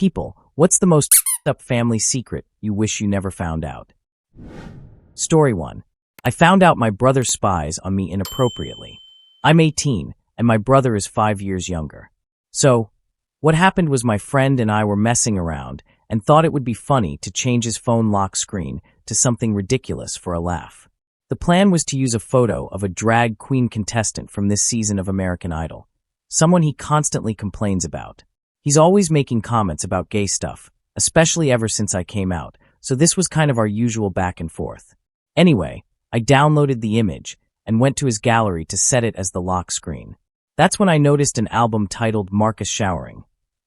People, what's the most up family secret you wish you never found out? Story 1. I found out my brother spies on me inappropriately. I'm 18, and my brother is 5 years younger. So, what happened was my friend and I were messing around and thought it would be funny to change his phone lock screen to something ridiculous for a laugh. The plan was to use a photo of a drag queen contestant from this season of American Idol, someone he constantly complains about. He's always making comments about gay stuff, especially ever since I came out, so this was kind of our usual back and forth. Anyway, I downloaded the image and went to his gallery to set it as the lock screen. That's when I noticed an album titled Marcus Showering,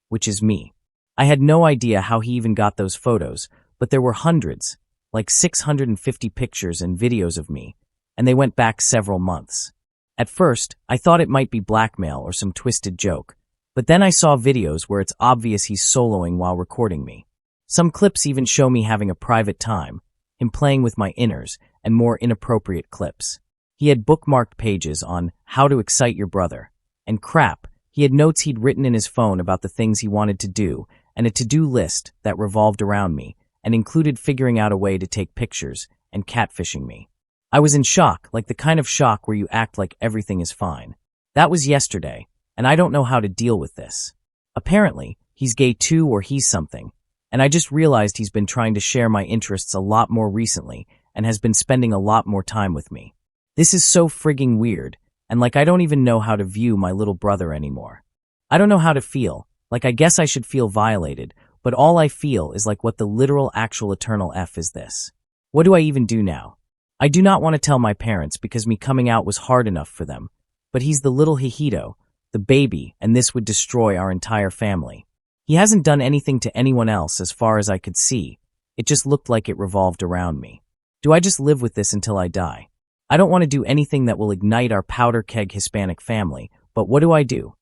which is me. I had no idea how he even got those photos, but there were hundreds, like 650 pictures and videos of me, and they went back several months. At first, I thought it might be blackmail or some twisted joke, but then I saw videos where it's obvious he's soloing while recording me. Some clips even show me having a private time, him playing with my inners, and more inappropriate clips. He had bookmarked pages on how to excite your brother, and crap, he had notes he'd written in his phone about the things he wanted to do, and a to-do list that revolved around me, and included figuring out a way to take pictures and catfishing me. I was in shock, like the kind of shock where you act like everything is fine. That was yesterday, and I don't know how to deal with this. Apparently, he's gay too or he's something, and I just realized he's been trying to share my interests a lot more recently and has been spending a lot more time with me. This is so frigging weird, and like I don't even know how to view my little brother anymore. I don't know how to feel, like I guess I should feel violated, but all I feel is like what the literal actual eternal F is this. What do I even do now? I do not want to tell my parents because me coming out was hard enough for them, but he's the little hijito, the baby, and this would destroy our entire family. He hasn't done anything to anyone else as far as I could see. It just looked like it revolved around me. Do I just live with this until I die? I don't want to do anything that will ignite our powder keg Hispanic family, but what do I do?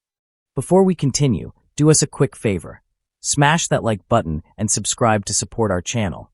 Before we continue, do us a quick favor. Smash that like button and subscribe to support our channel.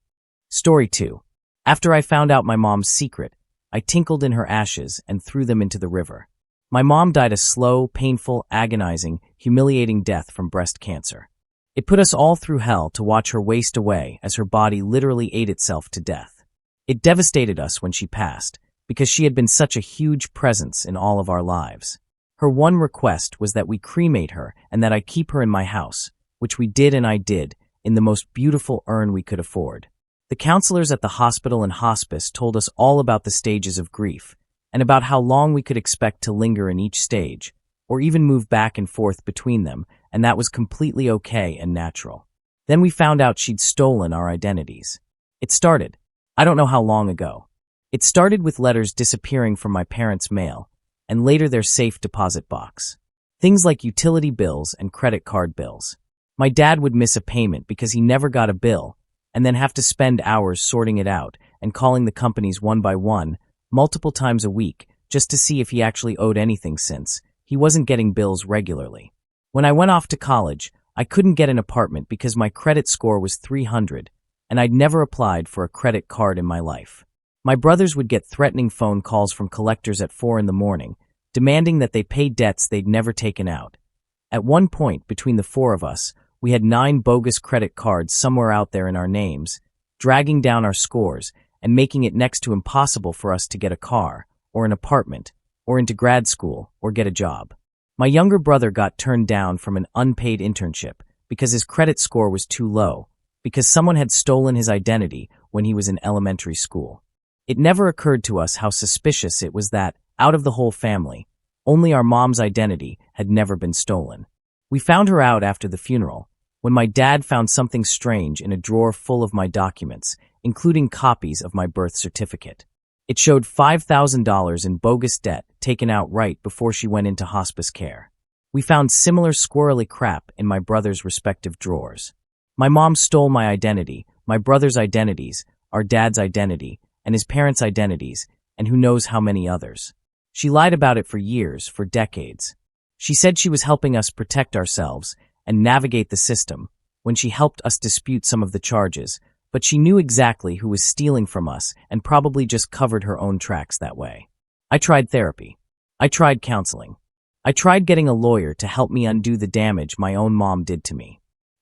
Story 2. After I found out my mom's secret, I tinkled in her ashes and threw them into the river. My mom died a slow, painful, agonizing, humiliating death from breast cancer. It put us all through hell to watch her waste away as her body literally ate itself to death. It devastated us when she passed, because she had been such a huge presence in all of our lives. Her one request was that we cremate her and that I keep her in my house, which we did and I did, in the most beautiful urn we could afford. The counselors at the hospital and hospice told us all about the stages of grief, and about how long we could expect to linger in each stage, or even move back and forth between them, and that was completely okay and natural. Then we found out she'd stolen our identities. It started, I don't know how long ago. It started with letters disappearing from my parents' mail, and later their safe deposit box. Things like utility bills and credit card bills. My dad would miss a payment because he never got a bill, and then have to spend hours sorting it out and calling the companies one by one, multiple times a week, just to see if he actually owed anything since he wasn't getting bills regularly. When I went off to college, I couldn't get an apartment because my credit score was 300, and I'd never applied for a credit card in my life. My brothers would get threatening phone calls from collectors at 4 a.m, demanding that they pay debts they'd never taken out. At one point, between the 4 of us, we had 9 bogus credit cards somewhere out there in our names, dragging down our scores and making it next to impossible for us to get a car, or an apartment, or into grad school, or get a job. My younger brother got turned down from an unpaid internship because his credit score was too low, because someone had stolen his identity when he was in elementary school. It never occurred to us how suspicious it was that, out of the whole family, only our mom's identity had never been stolen. We found her out after the funeral, when my dad found something strange in a drawer full of my documents, including copies of my birth certificate. It showed $5,000 in bogus debt taken out right before she went into hospice care. We found similar squirrely crap in my brother's respective drawers. My mom stole my identity, my brother's identities, our dad's identity, and his parents' identities, and who knows how many others. She lied about it for years, for decades. She said she was helping us protect ourselves and navigate the system when she helped us dispute some of the charges, but she knew exactly who was stealing from us and probably just covered her own tracks that way. I tried therapy. I tried counseling. I tried getting a lawyer to help me undo the damage my own mom did to me.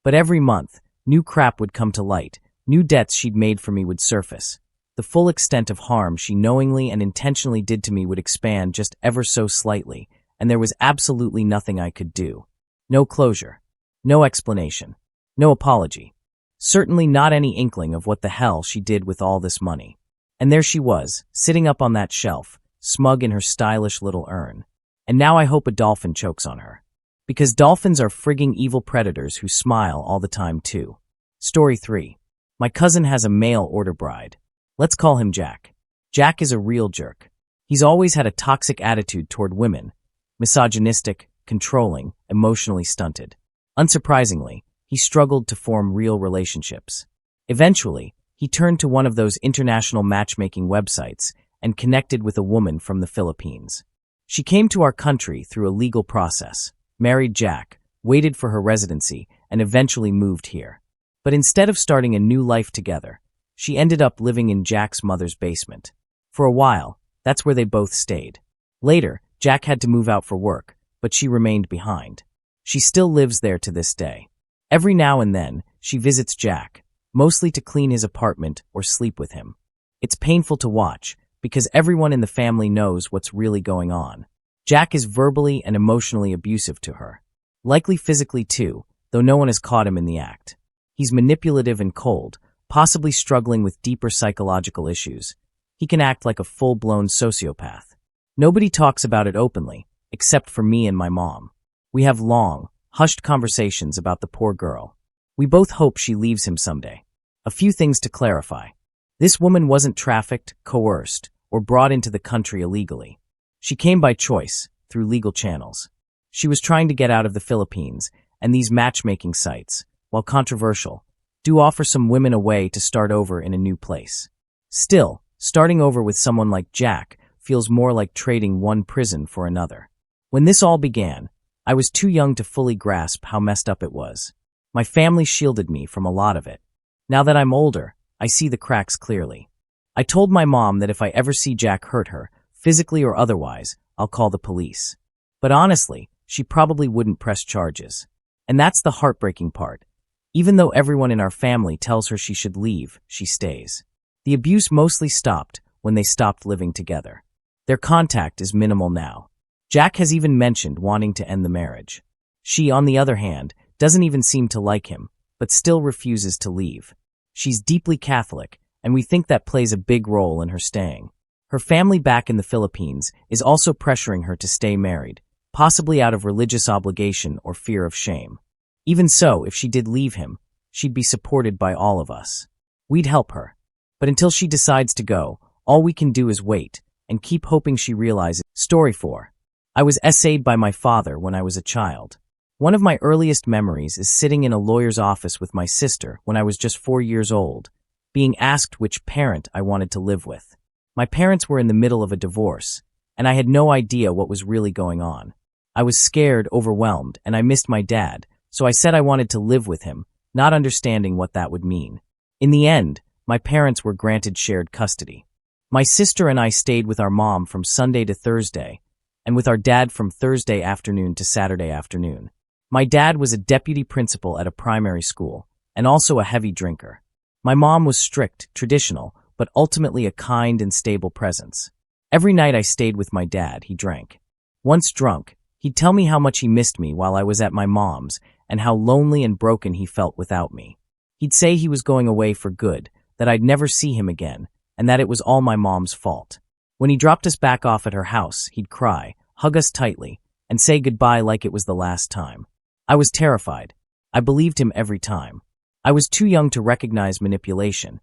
But every month, new crap would come to light, new debts she'd made for me would surface. The full extent of harm she knowingly and intentionally did to me would expand just ever so slightly, and there was absolutely nothing I could do. No closure. No explanation. No apology. Certainly not any inkling of what the hell she did with all this money. And there she was, sitting up on that shelf, smug in her stylish little urn. And now I hope a dolphin chokes on her. Because dolphins are frigging evil predators who smile all the time too. Story 3. My cousin has a mail order bride. Let's call him Jack. Jack is a real jerk. He's always had a toxic attitude toward women, misogynistic, controlling, emotionally stunted. Unsurprisingly, he struggled to form real relationships. Eventually, he turned to one of those international matchmaking websites and connected with a woman from the Philippines. She came to our country through a legal process, married Jack, waited for her residency, and eventually moved here. But instead of starting a new life together, she ended up living in Jack's mother's basement. For a while, that's where they both stayed. Later, Jack had to move out for work, but she remained behind. She still lives there to this day. Every now and then, she visits Jack, mostly to clean his apartment or sleep with him. It's painful to watch, because everyone in the family knows what's really going on. Jack is verbally and emotionally abusive to her. Likely physically too, though no one has caught him in the act. He's manipulative and cold, possibly struggling with deeper psychological issues. He can act like a full-blown sociopath. Nobody talks about it openly, except for me and my mom. We have long, hushed conversations about the poor girl. We both hope she leaves him someday. A few things to clarify. This woman wasn't trafficked, coerced, or brought into the country illegally. She came by choice, through legal channels. She was trying to get out of the Philippines, and these matchmaking sites, while controversial, do offer some women a way to start over in a new place. Still, starting over with someone like Jack feels more like trading one prison for another. When this all began, I was too young to fully grasp how messed up it was. My family shielded me from a lot of it. Now that I'm older, I see the cracks clearly. I told my mom that if I ever see Jack hurt her, physically or otherwise, I'll call the police. But honestly, she probably wouldn't press charges. And that's the heartbreaking part. Even though everyone in our family tells her she should leave, she stays. The abuse mostly stopped when they stopped living together. Their contact is minimal now. Jack has even mentioned wanting to end the marriage. She, on the other hand, doesn't even seem to like him, but still refuses to leave. She's deeply Catholic, and we think that plays a big role in her staying. Her family back in the Philippines is also pressuring her to stay married, possibly out of religious obligation or fear of shame. Even so, if she did leave him, she'd be supported by all of us. We'd help her. But until she decides to go, all we can do is wait and keep hoping she realizes. Story 4. I was essayed by my father when I was a child. One of my earliest memories is sitting in a lawyer's office with my sister when I was just 4 years old, being asked which parent I wanted to live with. My parents were in the middle of a divorce, and I had no idea what was really going on. I was scared, overwhelmed, and I missed my dad, so I said I wanted to live with him, not understanding what that would mean. In the end, my parents were granted shared custody. My sister and I stayed with our mom from Sunday to Thursday, and with our dad from Thursday afternoon to Saturday afternoon. My dad was a deputy principal at a primary school, and also a heavy drinker. My mom was strict, traditional, but ultimately a kind and stable presence. Every night I stayed with my dad, he drank. Once drunk, he'd tell me how much he missed me while I was at my mom's, and how lonely and broken he felt without me. He'd say he was going away for good, that I'd never see him again, and that it was all my mom's fault. When he dropped us back off at her house, he'd cry, hug us tightly, and say goodbye like it was the last time. I was terrified. I believed him every time. I was too young to recognize manipulation.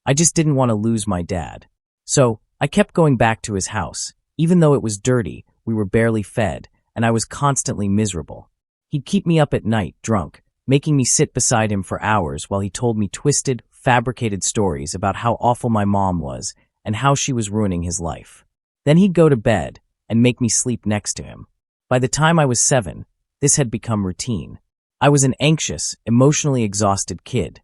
I just didn't want to lose my dad. So, I kept going back to his house. Even though it was dirty, we were barely fed, and I was constantly miserable. He'd keep me up at night, drunk, making me sit beside him for hours while he told me twisted, fabricated stories about how awful my mom was and how she was ruining his life. Then he'd go to bed and make me sleep next to him. By the time I was 7, this had become routine. I was an anxious, emotionally exhausted kid,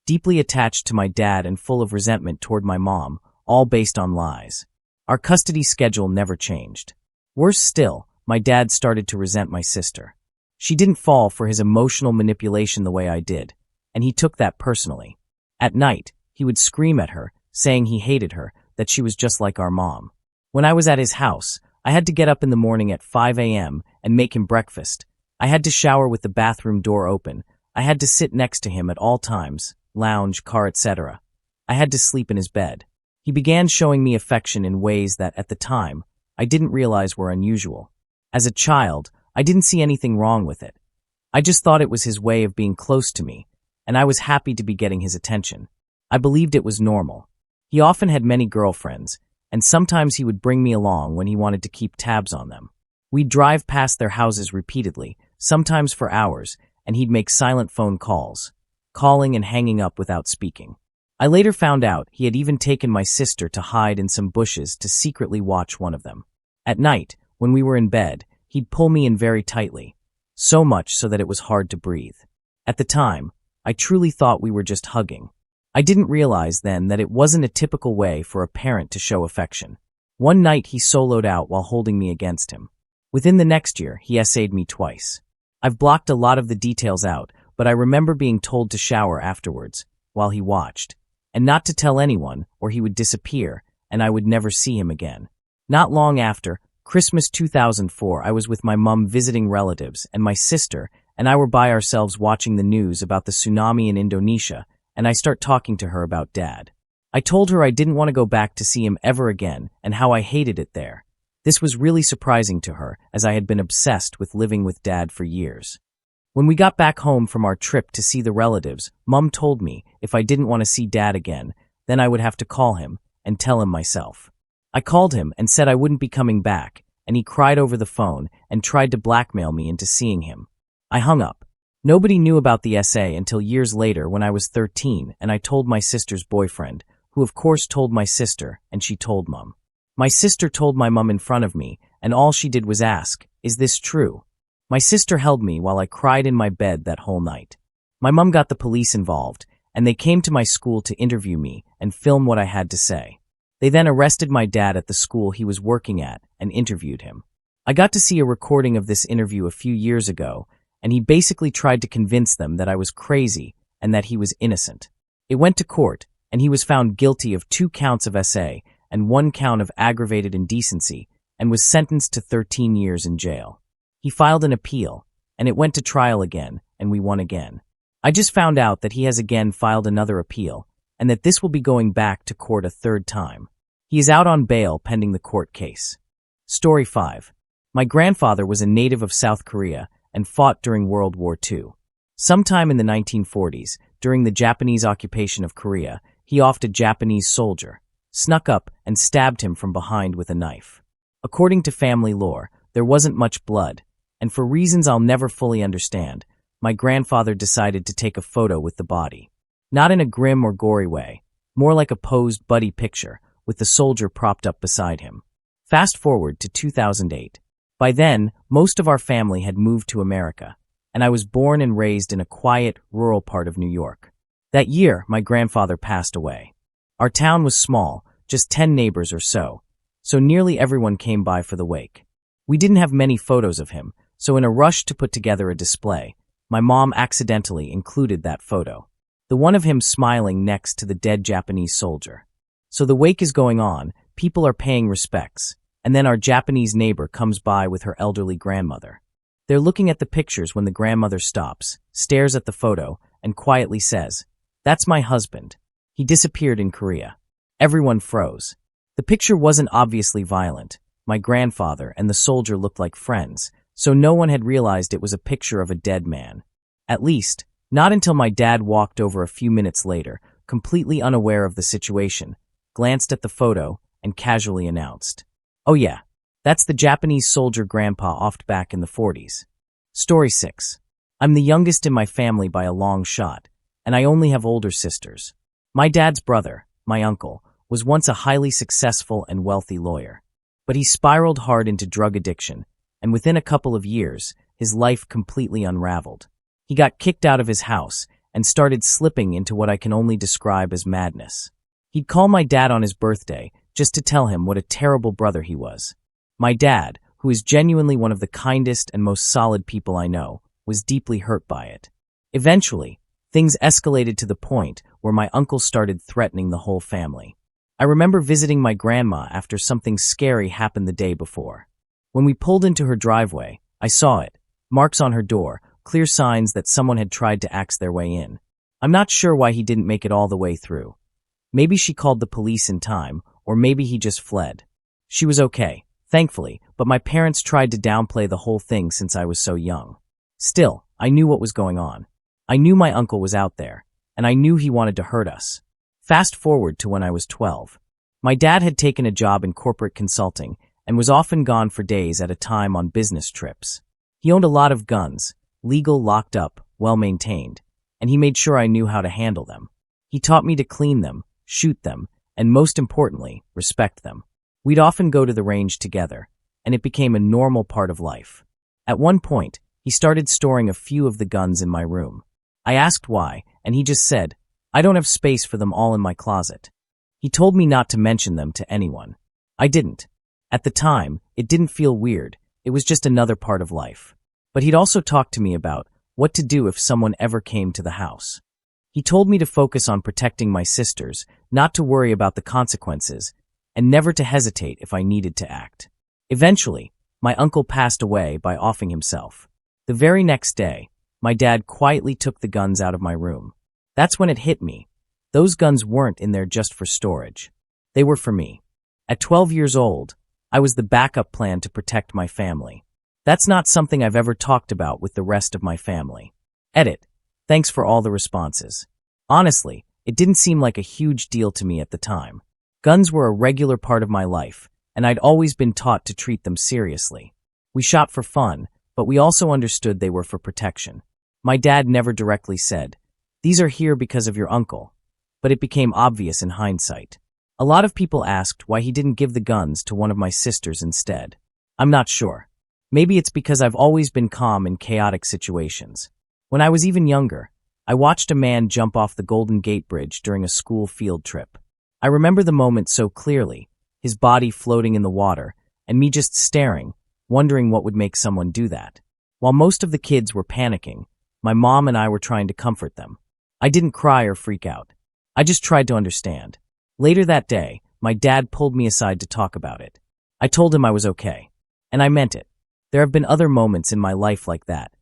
deeply attached to my dad and full of resentment toward my mom, all based on lies. Our custody schedule never changed. Worse still, my dad started to resent my sister. She didn't fall for his emotional manipulation the way I did, and he took that personally. At night, he would scream at her, saying he hated her, that she was just like our mom. When I was at his house, I had to get up in the morning at 5 a.m. and make him breakfast. I had to shower with the bathroom door open. I had to sit next to him at all times, lounge, car, etc. I had to sleep in his bed. He began showing me affection in ways that, at the time, I didn't realize were unusual. As a child, I didn't see anything wrong with it. I just thought it was his way of being close to me, and I was happy to be getting his attention. I believed it was normal. He often had many girlfriends, and sometimes he would bring me along when he wanted to keep tabs on them. We'd drive past their houses repeatedly, sometimes for hours, and he'd make silent phone calls, calling and hanging up without speaking. I later found out he had even taken my sister to hide in some bushes to secretly watch one of them. At night, when we were in bed, he'd pull me in very tightly, so much so that it was hard to breathe. At the time, I truly thought we were just hugging. I didn't realize then that it wasn't a typical way for a parent to show affection. One night he soloed out while holding me against him. Within the next year, he essayed me twice. I've blocked a lot of the details out, but I remember being told to shower afterwards, while he watched, and not to tell anyone or he would disappear and I would never see him again. Not long after, Christmas 2004, I was with my mom visiting relatives, and my sister and I were by ourselves watching the news about the tsunami in Indonesia, and I start talking to her about Dad. I told her I didn't want to go back to see him ever again and how I hated it there. This was really surprising to her, as I had been obsessed with living with Dad for years. When we got back home from our trip to see the relatives, Mom told me if I didn't want to see Dad again, then I would have to call him and tell him myself. I called him and said I wouldn't be coming back, and he cried over the phone and tried to blackmail me into seeing him. I hung up. Nobody knew about the essay until years later when I was 13 and I told my sister's boyfriend, who of course told my sister, and she told Mom. My sister told my mom in front of me, and all she did was ask, "Is this true?" My sister held me while I cried in my bed that whole night. My mom got the police involved, and they came to my school to interview me and film what I had to say. They then arrested my dad at the school he was working at and interviewed him. I got to see a recording of this interview a few years ago, and he basically tried to convince them that I was crazy and that he was innocent. It went to court, and he was found guilty of 2 counts of SA and 1 count of aggravated indecency, and was sentenced to 13 years in jail. He filed an appeal, and it went to trial again, and we won again. I just found out that he has again filed another appeal, and that this will be going back to court a 3rd time. He is out on bail pending the court case. Story 5. My grandfather was a native of South Korea and fought during World War II. Sometime in the 1940s, during the Japanese occupation of Korea, he offed a Japanese soldier, snuck up and stabbed him from behind with a knife. According to family lore, there wasn't much blood, and for reasons I'll never fully understand, my grandfather decided to take a photo with the body. Not in a grim or gory way, more like a posed buddy picture, with the soldier propped up beside him. Fast forward to 2008. By then, most of our family had moved to America, and I was born and raised in a quiet, rural part of New York. That year, my grandfather passed away. Our town was small, just 10 neighbors or so nearly everyone came by for the wake. We didn't have many photos of him, so in a rush to put together a display, my mom accidentally included that photo, the one of him smiling next to the dead Japanese soldier. So the wake is going on, people are paying respects, and then our Japanese neighbor comes by with her elderly grandmother. They're looking at the pictures when the grandmother stops, stares at the photo, and quietly says, "That's my husband. He disappeared in Korea." Everyone froze. The picture wasn't obviously violent. My grandfather and the soldier looked like friends, so no one had realized it was a picture of a dead man. At least, not until my dad walked over a few minutes later, completely unaware of the situation, glanced at the photo, and casually announced, "Oh yeah, that's the Japanese soldier Grandpa offed back in the 40s. Story 6. I'm the youngest in my family by a long shot, and I only have older sisters. My dad's brother, my uncle, was once a highly successful and wealthy lawyer. But he spiraled hard into drug addiction, and within a couple of years, his life completely unraveled. He got kicked out of his house and started slipping into what I can only describe as madness. He'd call my dad on his birthday just to tell him what a terrible brother he was. My dad, who is genuinely one of the kindest and most solid people I know, was deeply hurt by it. Eventually, things escalated to the point where my uncle started threatening the whole family. I remember visiting my grandma after something scary happened the day before. When we pulled into her driveway, I saw it, marks on her door, clear signs that someone had tried to axe their way in. I'm not sure why he didn't make it all the way through. Maybe she called the police in time, or maybe he just fled. She was okay, thankfully, but my parents tried to downplay the whole thing since I was so young. Still, I knew what was going on. I knew my uncle was out there, and I knew he wanted to hurt us. Fast forward to when I was 12. My dad had taken a job in corporate consulting and was often gone for days at a time on business trips. He owned a lot of guns, legal, locked up, well-maintained, and he made sure I knew how to handle them. He taught me to clean them, shoot them, and most importantly, respect them. We'd often go to the range together, and it became a normal part of life. At one point, he started storing a few of the guns in my room. I asked why, and he just said, "I don't have space for them all in my closet." He told me not to mention them to anyone. I didn't. At the time, it didn't feel weird. It was just another part of life. But he'd also talked to me about what to do if someone ever came to the house. He told me to focus on protecting my sisters, not to worry about the consequences, and never to hesitate if I needed to act. Eventually, my uncle passed away by offing himself. The very next day, my dad quietly took the guns out of my room. That's when it hit me. Those guns weren't in there just for storage. They were for me. At 12 years old, I was the backup plan to protect my family. That's not something I've ever talked about with the rest of my family. Edit. Thanks for all the responses. Honestly, it didn't seem like a huge deal to me at the time. Guns were a regular part of my life, and I'd always been taught to treat them seriously. We shot for fun, but we also understood they were for protection. My dad never directly said, "These are here because of your uncle," but it became obvious in hindsight. A lot of people asked why he didn't give the guns to one of my sisters instead. I'm not sure. Maybe it's because I've always been calm in chaotic situations. When I was even younger, I watched a man jump off the Golden Gate Bridge during a school field trip. I remember the moment so clearly, his body floating in the water, and me just staring, wondering what would make someone do that. While most of the kids were panicking, my mom and I were trying to comfort them. I didn't cry or freak out. I just tried to understand. Later that day, my dad pulled me aside to talk about it. I told him I was okay. And I meant it. There have been other moments in my life like that.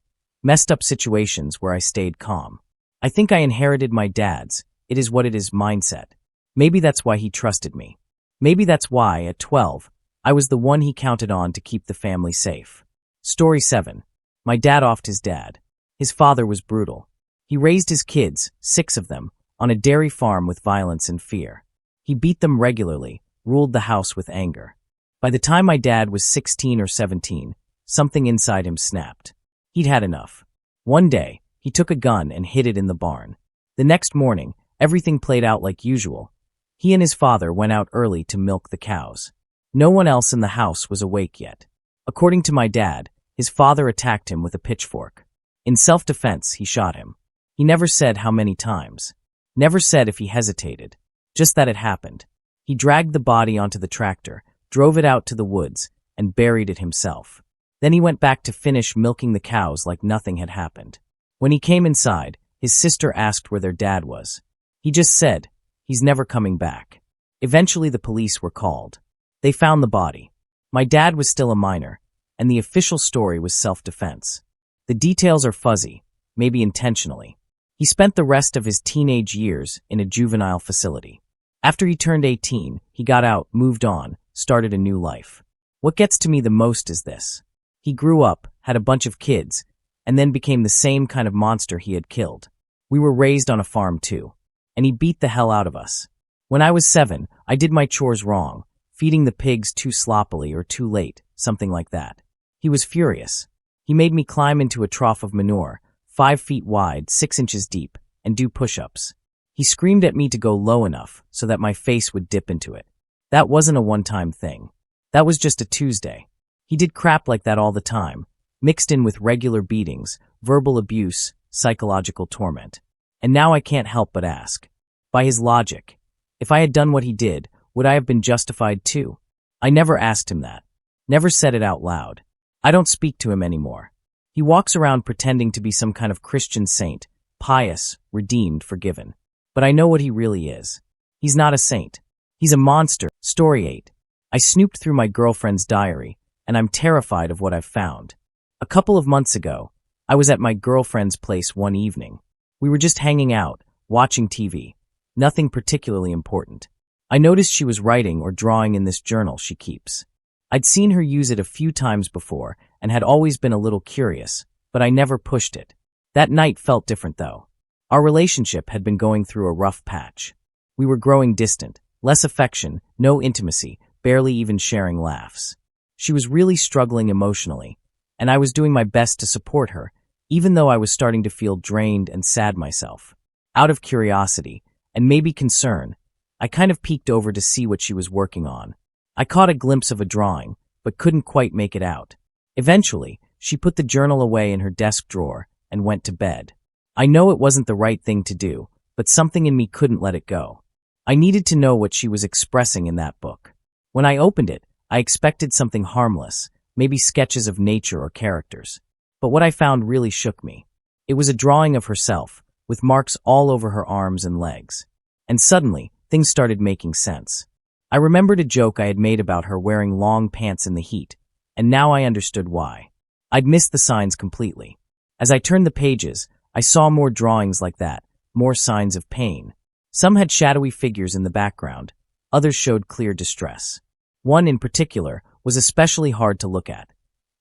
Messed up situations where I stayed calm. I think I inherited my dad's "it is what it is" mindset. Maybe that's why he trusted me. Maybe that's why, at 12, I was the one he counted on to keep the family safe. Story 7. My dad offed his dad. His father was brutal. He raised his kids, 6 of them, on a dairy farm with violence and fear. He beat them regularly, ruled the house with anger. By the time my dad was 16 or 17, something inside him snapped. He'd had enough. One day, he took a gun and hid it in the barn. The next morning, everything played out like usual. He and his father went out early to milk the cows. No one else in the house was awake yet. According to my dad, his father attacked him with a pitchfork. In self-defense, he shot him. He never said how many times. Never said if he hesitated. Just that it happened. He dragged the body onto the tractor, drove it out to the woods, and buried it himself. Then he went back to finish milking the cows like nothing had happened. When he came inside, his sister asked where their dad was. He just said, "He's never coming back." Eventually the police were called. They found the body. My dad was still a minor, and the official story was self-defense. The details are fuzzy, maybe intentionally. He spent the rest of his teenage years in a juvenile facility. After he turned 18, he got out, moved on, started a new life. What gets to me the most is this. He grew up, had a bunch of kids, and then became the same kind of monster he had killed. We were raised on a farm too, and he beat the hell out of us. When I was 7, I did my chores wrong, feeding the pigs too sloppily or too late, something like that. He was furious. He made me climb into a trough of manure, 5 feet wide, 6 inches deep, and do push-ups. He screamed at me to go low enough so that my face would dip into it. That wasn't a one-time thing. That was just a Tuesday. He did crap like that all the time, mixed in with regular beatings, verbal abuse, psychological torment. And now I can't help but ask. By his logic, if I had done what he did, would I have been justified too? I never asked him that. Never said it out loud. I don't speak to him anymore. He walks around pretending to be some kind of Christian saint, pious, redeemed, forgiven. But I know what he really is. He's not a saint. He's a monster. Story 8. I snooped through my girlfriend's diary, and I'm terrified of what I've found. A couple of months ago, I was at my girlfriend's place one evening. We were just hanging out, watching TV. Nothing particularly important. I noticed she was writing or drawing in this journal she keeps. I'd seen her use it a few times before and had always been a little curious, but I never pushed it. That night felt different though. Our relationship had been going through a rough patch. We were growing distant, less affection, no intimacy, barely even sharing laughs. She was really struggling emotionally, and I was doing my best to support her, even though I was starting to feel drained and sad myself. Out of curiosity, and maybe concern, I kind of peeked over to see what she was working on. I caught a glimpse of a drawing, but couldn't quite make it out. Eventually, she put the journal away in her desk drawer and went to bed. I know it wasn't the right thing to do, but something in me couldn't let it go. I needed to know what she was expressing in that book. When I opened it, I expected something harmless, maybe sketches of nature or characters. But what I found really shook me. It was a drawing of herself, with marks all over her arms and legs. And suddenly, things started making sense. I remembered a joke I had made about her wearing long pants in the heat, and now I understood why. I'd missed the signs completely. As I turned the pages, I saw more drawings like that, more signs of pain. Some had shadowy figures in the background, others showed clear distress. One in particular was especially hard to look at.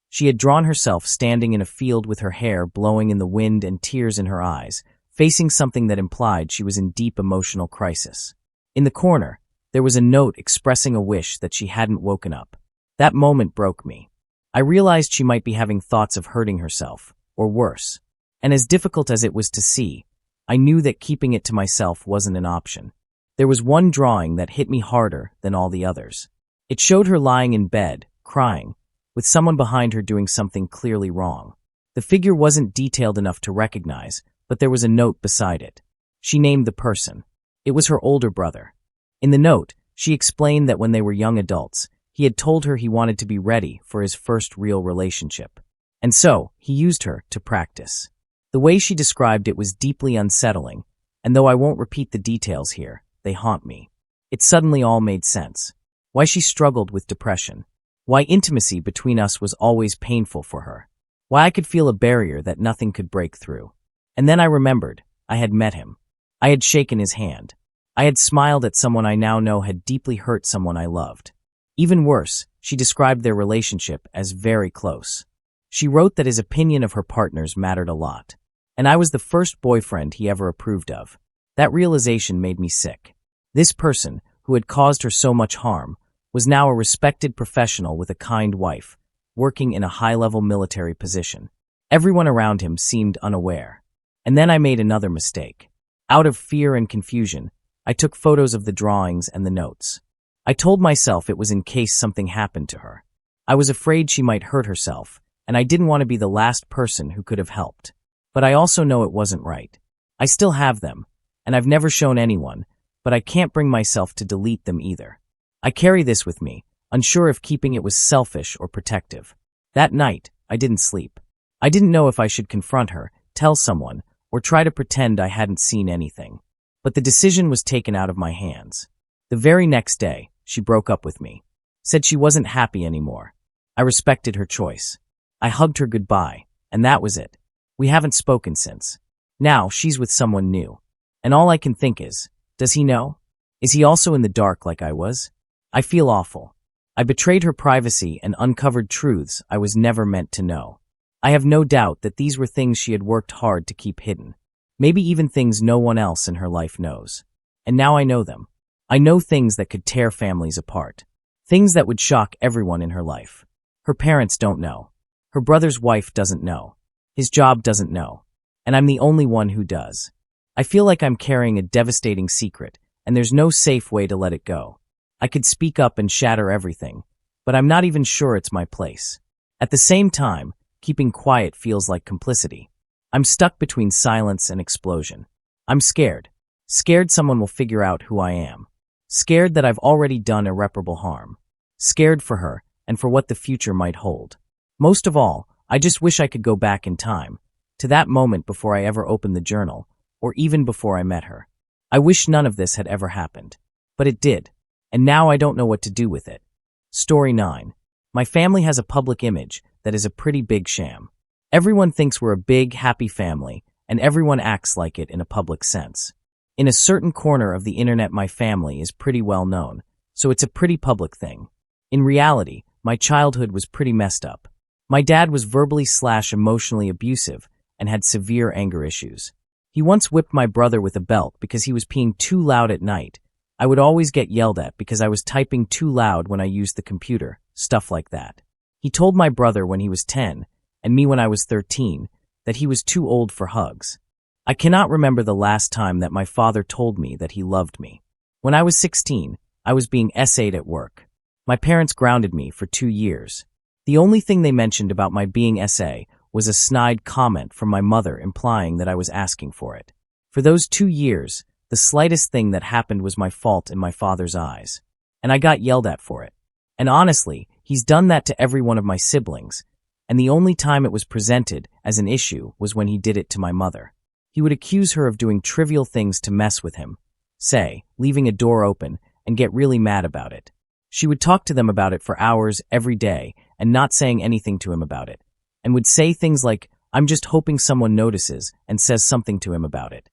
She had drawn herself standing in a field with her hair blowing in the wind and tears in her eyes, facing something that implied she was in deep emotional crisis. In the corner, there was a note expressing a wish that she hadn't woken up. That moment broke me. I realized she might be having thoughts of hurting herself, or worse. And as difficult as it was to see, I knew that keeping it to myself wasn't an option. There was one drawing that hit me harder than all the others. It showed her lying in bed, crying, with someone behind her doing something clearly wrong. The figure wasn't detailed enough to recognize, but there was a note beside it. She named the person. It was her older brother. In the note, she explained that when they were young adults, he had told her he wanted to be ready for his first real relationship. And so, he used her to practice. The way she described it was deeply unsettling, and though I won't repeat the details here, they haunt me. It suddenly all made sense. Why she struggled with depression. Why intimacy between us was always painful for her. Why I could feel a barrier that nothing could break through. And then I remembered, I had met him. I had shaken his hand. I had smiled at someone I now know had deeply hurt someone I loved. Even worse, she described their relationship as very close. She wrote that his opinion of her partners mattered a lot. And I was the first boyfriend he ever approved of. That realization made me sick. This person, who had caused her so much harm, was now a respected professional with a kind wife, working in a high-level military position. Everyone around him seemed unaware. And then I made another mistake. Out of fear and confusion, I took photos of the drawings and the notes. I told myself it was in case something happened to her. I was afraid she might hurt herself, and I didn't want to be the last person who could have helped. But I also know it wasn't right. I still have them, and I've never shown anyone, but I can't bring myself to delete them either. I carry this with me, unsure if keeping it was selfish or protective. That night, I didn't sleep. I didn't know if I should confront her, tell someone, or try to pretend I hadn't seen anything. But the decision was taken out of my hands. The very next day, she broke up with me. Said she wasn't happy anymore. I respected her choice. I hugged her goodbye, and that was it. We haven't spoken since. Now, she's with someone new. And all I can think is, does he know? Is he also in the dark like I was? I feel awful. I betrayed her privacy and uncovered truths I was never meant to know. I have no doubt that these were things she had worked hard to keep hidden. Maybe even things no one else in her life knows. And now I know them. I know things that could tear families apart. Things that would shock everyone in her life. Her parents don't know. Her brother's wife doesn't know. His job doesn't know. And I'm the only one who does. I feel like I'm carrying a devastating secret, and there's no safe way to let it go. I could speak up and shatter everything, but I'm not even sure it's my place. At the same time, keeping quiet feels like complicity. I'm stuck between silence and explosion. I'm scared. Scared someone will figure out who I am. Scared that I've already done irreparable harm. Scared for her and for what the future might hold. Most of all, I just wish I could go back in time, to that moment before I ever opened the journal, or even before I met her. I wish none of this had ever happened. But it did, and now I don't know what to do with it. Story 9. My family has a public image that is a pretty big sham. Everyone thinks we're a big, happy family, and everyone acts like it in a public sense. In a certain corner of the internet, my family is pretty well known, so it's a pretty public thing. In reality, my childhood was pretty messed up. My dad was verbally/emotionally abusive and had severe anger issues. He once whipped my brother with a belt because he was peeing too loud at night. I would always get yelled at because I was typing too loud when I used the computer, stuff like that. He told my brother when he was 10, and me when I was 13, that he was too old for hugs. I cannot remember the last time that my father told me that he loved me. When I was 16, I was being essayed at work. My parents grounded me for 2 years. The only thing they mentioned about my being essay was a snide comment from my mother implying that I was asking for it. For those 2 years, the slightest thing that happened was my fault in my father's eyes, and I got yelled at for it. And honestly, he's done that to every one of my siblings, and the only time it was presented as an issue was when he did it to my mother. He would accuse her of doing trivial things to mess with him, say, leaving a door open, and get really mad about it. She would talk to them about it for hours every day and not saying anything to him about it, and would say things like, "I'm just hoping someone notices," and says something to him about it.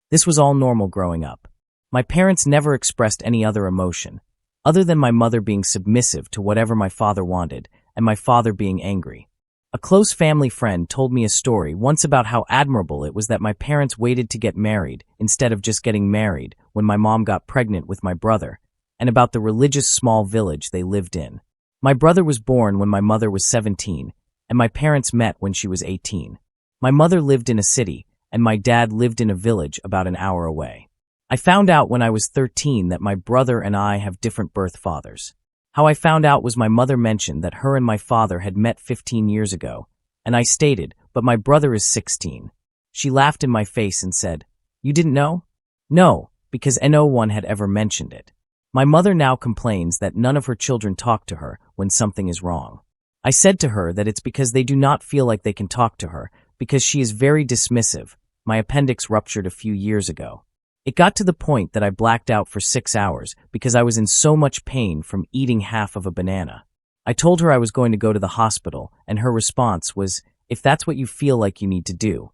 This was all normal growing up. My parents never expressed any other emotion, other than my mother being submissive to whatever my father wanted, and my father being angry. A close family friend told me a story once about how admirable it was that my parents waited to get married instead of just getting married when my mom got pregnant with my brother, and about the religious small village they lived in. My brother was born when my mother was 17, and my parents met when she was 18. My mother lived in a city, and my dad lived in a village about an hour away. I found out when I was 13 that my brother and I have different birth fathers. How I found out was my mother mentioned that her and my father had met 15 years ago, and I stated, "But my brother is 16. She laughed in my face and said, "You didn't know?" No, because no one had ever mentioned it. My mother now complains that none of her children talk to her when something is wrong. I said to her that it's because they do not feel like they can talk to her, because she is very dismissive. My appendix ruptured a few years ago. It got to the point that I blacked out for 6 hours because I was in so much pain from eating half of a banana. I told her I was going to go to the hospital, and her response was, "If that's what you feel like you need to do."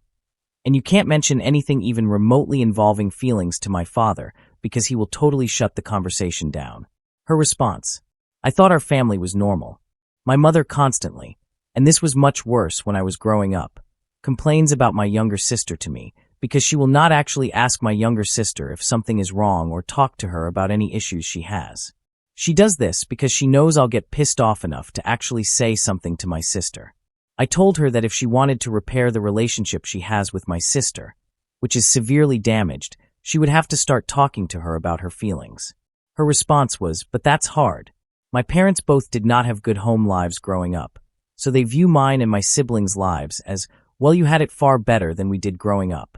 And you can't mention anything even remotely involving feelings to my father because he will totally shut the conversation down. Her response: "I thought our family was normal." My mother constantly, and this was much worse when I was growing up, complains about my younger sister to me, because she will not actually ask my younger sister if something is wrong or talk to her about any issues she has. She does this because she knows I'll get pissed off enough to actually say something to my sister. I told her that if she wanted to repair the relationship she has with my sister, which is severely damaged, she would have to start talking to her about her feelings. Her response was, "But that's hard." My parents both did not have good home lives growing up, so they view mine and my siblings' lives as, "Well, you had it far better than we did growing up."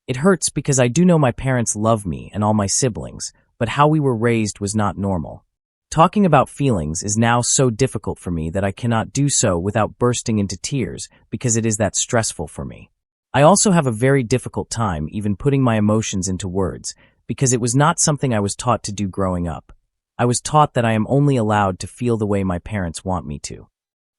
It hurts because I do know my parents love me and all my siblings, but how we were raised was not normal. Talking about feelings is now so difficult for me that I cannot do so without bursting into tears because it is that stressful for me. I also have a very difficult time even putting my emotions into words because it was not something I was taught to do growing up. I was taught that I am only allowed to feel the way my parents want me to.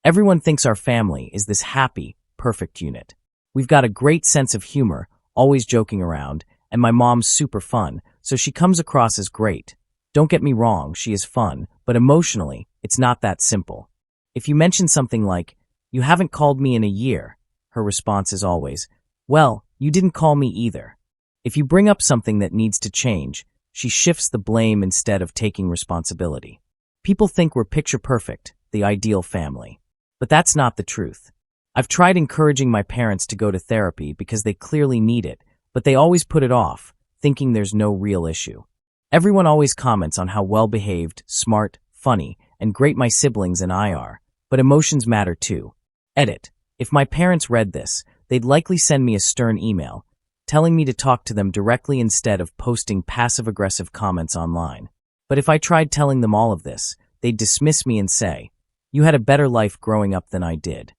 Everyone thinks our family is this happy, perfect unit. We've got a great sense of humor, always joking around, and my mom's super fun, so she comes across as great. Don't get me wrong, she is fun, but emotionally, it's not that simple. If you mention something like, "You haven't called me in a year," her response is always, "Well, you didn't call me either." If you bring up something that needs to change, she shifts the blame instead of taking responsibility. People think we're picture perfect, the ideal family. But that's not the truth. I've tried encouraging my parents to go to therapy because they clearly need it, but they always put it off, thinking there's no real issue. Everyone always comments on how well-behaved, smart, funny, and great my siblings and I are, but emotions matter too. Edit. If my parents read this, they'd likely send me a stern email, telling me to talk to them directly instead of posting passive-aggressive comments online. But if I tried telling them all of this, they'd dismiss me and say, "You had a better life growing up than I did."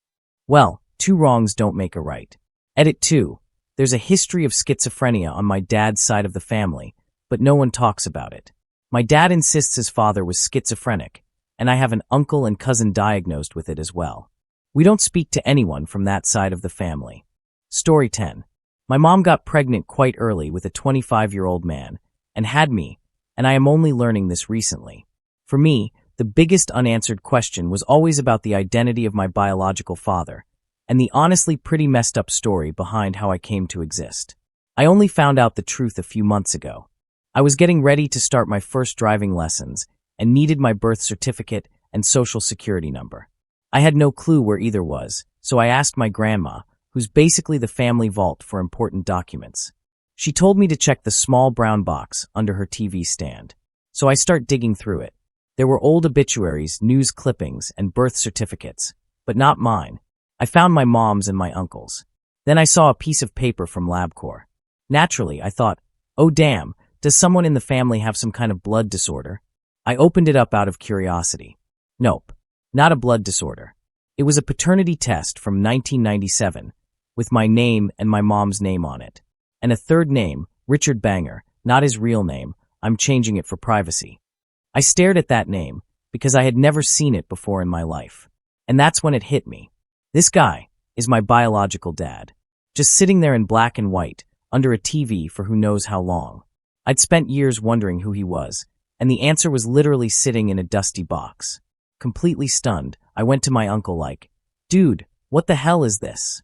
Well, Two wrongs don't make a right. Edit 2. There's a history of schizophrenia on my dad's side of the family, but no one talks about it. My dad insists his father was schizophrenic, and I have an uncle and cousin diagnosed with it as well. We don't speak to anyone from that side of the family. Story 10. My mom got pregnant quite early with a 25-year-old man, and had me, and I am only learning this recently. For me, the biggest unanswered question was always about the identity of my biological father, and the honestly pretty messed up story behind how I came to exist. I only found out the truth a few months ago. I was getting ready to start my first driving lessons and needed my birth certificate and social security number. I had no clue where either was, so I asked my grandma, who's basically the family vault for important documents. She told me to check the small brown box under her TV stand. So I start digging through it. There were old obituaries, news clippings, and birth certificates, but not mine. I found my mom's and my uncle's. Then I saw a piece of paper from LabCorp. Naturally, I thought, oh damn, does someone in the family have some kind of blood disorder? I opened it up out of curiosity. Nope, not a blood disorder. It was a paternity test from 1997, with my name and my mom's name on it. And a third name, Richard Banger, not his real name. I'm changing it for privacy. I stared at that name because I had never seen it before in my life. And that's when it hit me. This guy is my biological dad, just sitting there in black and white, under a TV for who knows how long. I'd spent years wondering who he was, and the answer was literally sitting in a dusty box. Completely stunned, I went to my uncle like, dude, what the hell is this?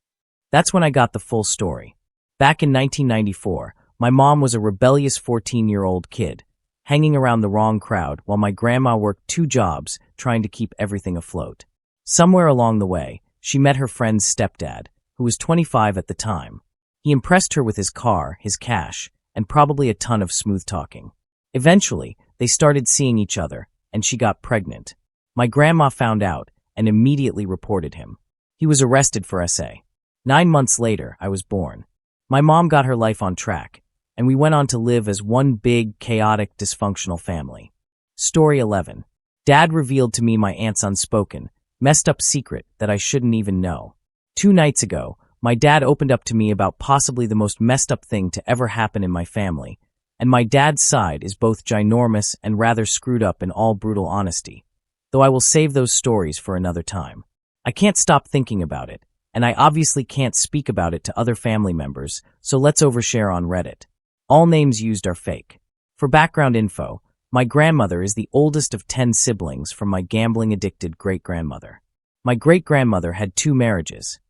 That's when I got the full story. Back in 1994, my mom was a rebellious 14-year-old kid, hanging around the wrong crowd while my grandma worked 2 jobs trying to keep everything afloat. Somewhere along the way, she met her friend's stepdad, who was 25 at the time. He impressed her with his car, his cash, and probably a ton of smooth talking. Eventually, they started seeing each other, and she got pregnant. My grandma found out and immediately reported him. He was arrested for SA. 9 months later, I was born. My mom got her life on track, and we went on to live as one big, chaotic, dysfunctional family. Story 11. Dad revealed to me my aunt's unspoken, messed up secret that I shouldn't even know. 2 nights ago, my dad opened up to me about possibly the most messed up thing to ever happen in my family, and my dad's side is both ginormous and rather screwed up in all brutal honesty, though I will save those stories for another time. I can't stop thinking about it, and I obviously can't speak about it to other family members, so let's overshare on Reddit. All names used are fake. For background info, my grandmother is the oldest of 10 siblings from my gambling-addicted great-grandmother. My great-grandmother had 2 marriages,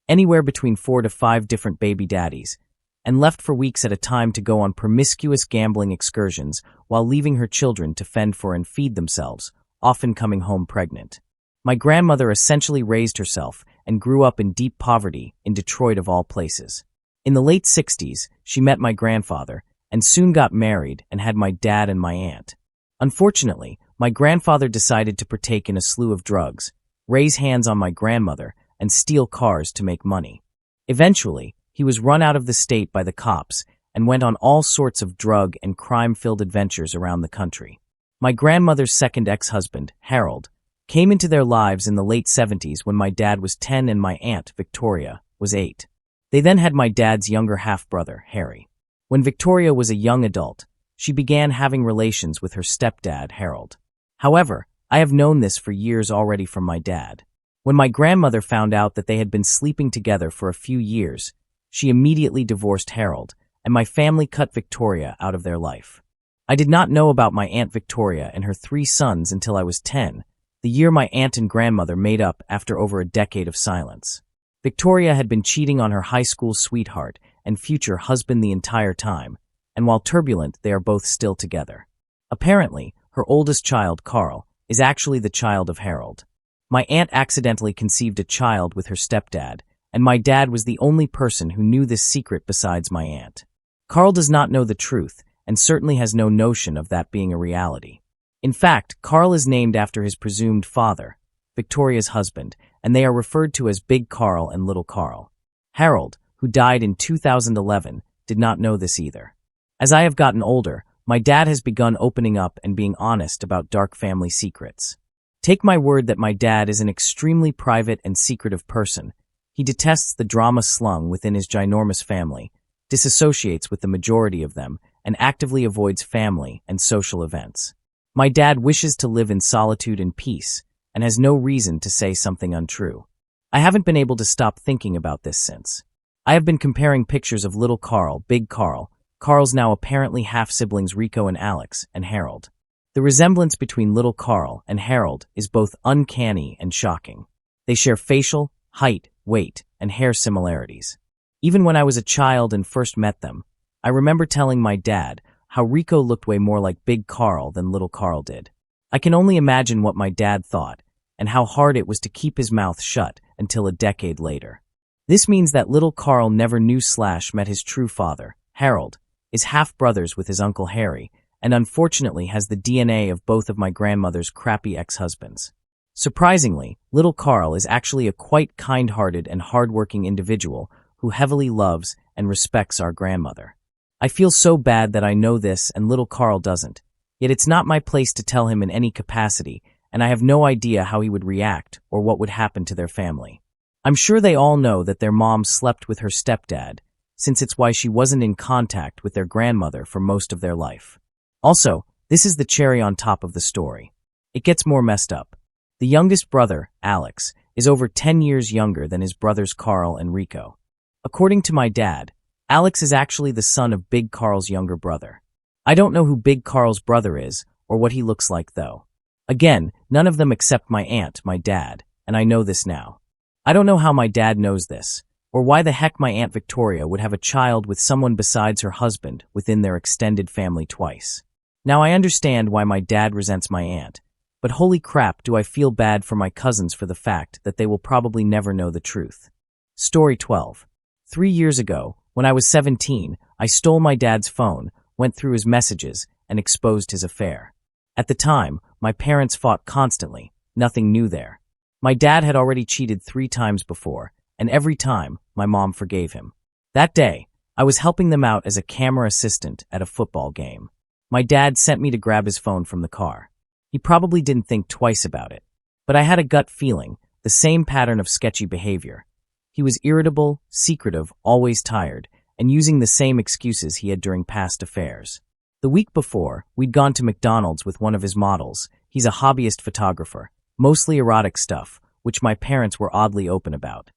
anywhere between 4 to 5 different baby daddies, and left for weeks at a time to go on promiscuous gambling excursions while leaving her children to fend for and feed themselves, often coming home pregnant. My grandmother essentially raised herself and grew up in deep poverty in Detroit of all places. In the late 60s, she met my grandfather and soon got married and had my dad and my aunt. Unfortunately, my grandfather decided to partake in a slew of drugs, raise hands on my grandmother, and steal cars to make money. Eventually, he was run out of the state by the cops and went on all sorts of drug and crime-filled adventures around the country. My grandmother's second ex-husband, Harold, came into their lives in the late 70s when my dad was 10 and my aunt, Victoria, was 8. They then had my dad's younger half-brother, Harry. When Victoria was a young adult, she began having relations with her stepdad, Harold. However, I have known this for years already from my dad. When my grandmother found out that they had been sleeping together for a few years, she immediately divorced Harold, and my family cut Victoria out of their life. I did not know about my Aunt Victoria and her 3 sons until I was 10, the year my aunt and grandmother made up after over a decade of silence. Victoria had been cheating on her high school sweetheart and future husband the entire time, and while turbulent, they are both still together. Apparently, her oldest child, Carl, is actually the child of Harold. My aunt accidentally conceived a child with her stepdad, and my dad was the only person who knew this secret besides my aunt. Carl does not know the truth, and certainly has no notion of that being a reality. In fact, Carl is named after his presumed father, Victoria's husband, and they are referred to as Big Carl and Little Carl. Harold, who died in 2011, did not know this either. As I have gotten older, my dad has begun opening up and being honest about dark family secrets. Take my word that my dad is an extremely private and secretive person, He detests the drama slung within his ginormous family, disassociates with the majority of them, and actively avoids family and social events. My dad wishes to live in solitude and peace, and has no reason to say something untrue. I haven't been able to stop thinking about this since. I have been comparing pictures of little Carl, big Carl, Carl's now apparently half-siblings Rico and Alex, and Harold. The resemblance between little Carl and Harold is both uncanny and shocking. They share facial, height, weight, and hair similarities. Even when I was a child and first met them, I remember telling my dad how Rico looked way more like big Carl than little Carl did. I can only imagine what my dad thought, and how hard it was to keep his mouth shut until a decade later. This means that little Carl never knew/met his true father, Harold, is half-brothers with his uncle Harry, and unfortunately has the DNA of both of my grandmother's crappy ex-husbands. Surprisingly, little Carl is actually a quite kind-hearted and hard-working individual who heavily loves and respects our grandmother. I feel so bad that I know this and little Carl doesn't, yet it's not my place to tell him in any capacity, and I have no idea how he would react or what would happen to their family. I'm sure they all know that their mom slept with her stepdad, since it's why she wasn't in contact with their grandmother for most of their life. Also, this is the cherry on top of the story. It gets more messed up. The youngest brother, Alex, is over 10 years younger than his brothers Carl and Rico. According to my dad, Alex is actually the son of Big Carl's younger brother. I don't know who Big Carl's brother is or what he looks like though. Again, none of them except my aunt, my dad, and I know this now. I don't know how my dad knows this, or why the heck my Aunt Victoria would have a child with someone besides her husband within their extended family twice. Now I understand why my dad resents my aunt, but holy crap do I feel bad for my cousins for the fact that they will probably never know the truth. Story 12. 3 years ago, when I was 17, I stole my dad's phone, went through his messages, and exposed his affair. At the time, my parents fought constantly, nothing new there. My dad had already cheated 3 times before, and every time, my mom forgave him. That day, I was helping them out as a camera assistant at a football game. My dad sent me to grab his phone from the car. He probably didn't think twice about it, but I had a gut feeling, the same pattern of sketchy behavior. He was irritable, secretive, always tired, and using the same excuses he had during past affairs. The week before, we'd gone to McDonald's with one of his models. He's a hobbyist photographer, mostly erotic stuff, which my parents were oddly open about.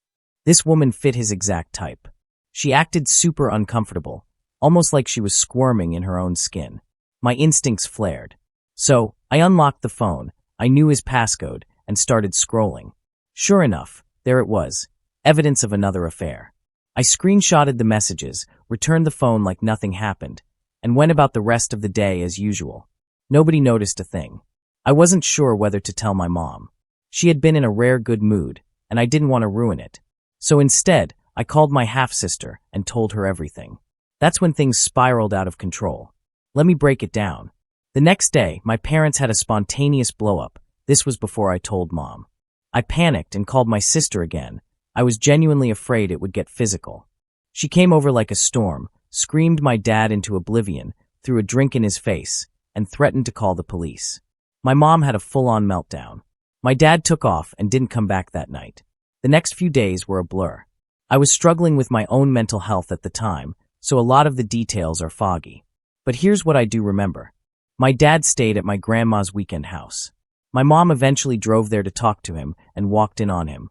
This woman fit his exact type. She acted super uncomfortable, almost like she was squirming in her own skin. My instincts flared. So, I unlocked the phone, I knew his passcode, and started scrolling. Sure enough, there it was, evidence of another affair. I screenshotted the messages, returned the phone like nothing happened, and went about the rest of the day as usual. Nobody noticed a thing. I wasn't sure whether to tell my mom. She had been in a rare good mood, and I didn't want to ruin it. So instead, I called my half-sister and told her everything. That's when things spiraled out of control. Let me break it down. The next day, my parents had a spontaneous blow-up. This was before I told Mom. I panicked and called my sister again. I was genuinely afraid it would get physical. She came over like a storm, screamed my dad into oblivion, threw a drink in his face, and threatened to call the police. My mom had a full-on meltdown. My dad took off and didn't come back that night. The next few days were a blur. I was struggling with my own mental health at the time, so a lot of the details are foggy. But here's what I do remember. My dad stayed at my grandma's weekend house. My mom eventually drove there to talk to him and walked in on him,